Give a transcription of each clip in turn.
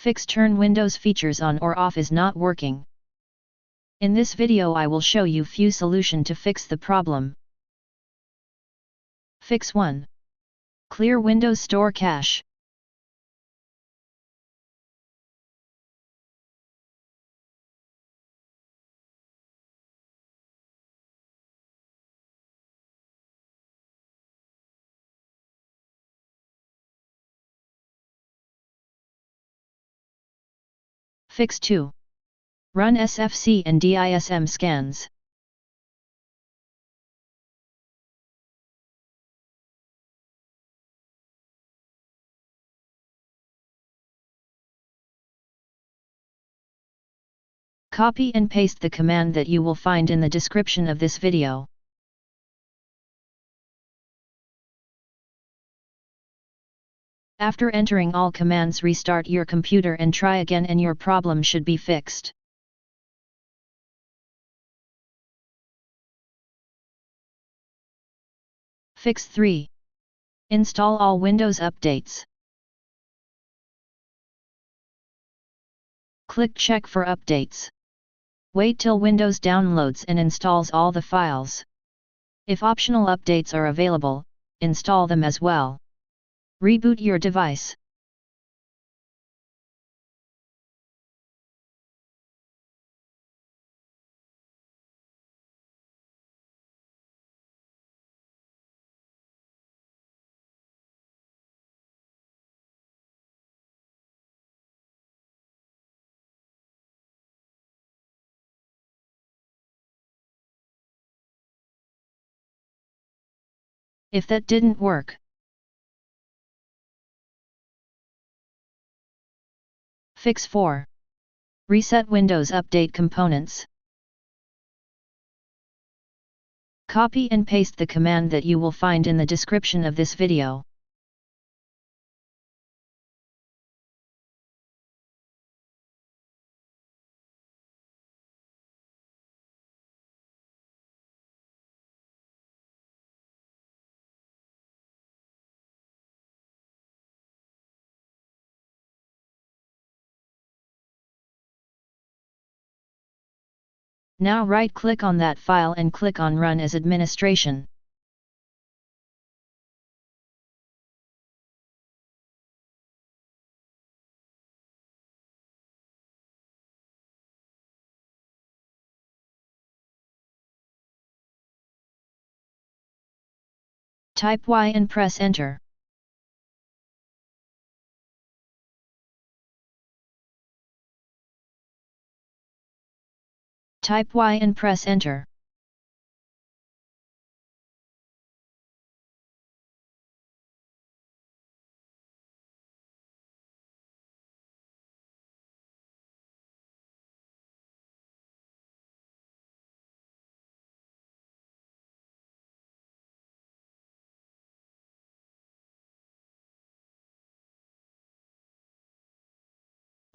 Fix turn Windows features on or off is not working. In this video I will show you few solution to fix the problem. Fix 1. Clear Windows Store cache. Fix 2. Run SFC and DISM scans. Copy and paste the command that you will find in the description of this video. After entering all commands, restart your computer and try again and your problem should be fixed. Fix 3. Install all Windows updates. Click Check for updates. Wait till Windows downloads and installs all the files. If optional updates are available, install them as well. Reboot your device. If that didn't work, Fix 4. Reset Windows Update components. Copy and paste the command that you will find in the description of this video. Now right-click on that file and click on Run as Administration. Type Y and press Enter. Type Y and press Enter.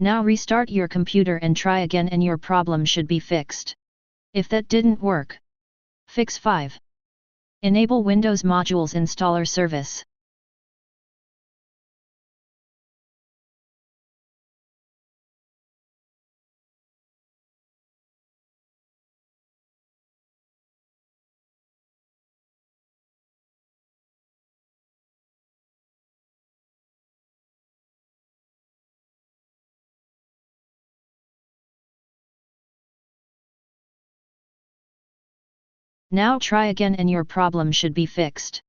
Now restart your computer and try again and your problem should be fixed. If that didn't work, Fix 5. Enable Windows Modules Installer Service. Now try again and your problem should be fixed.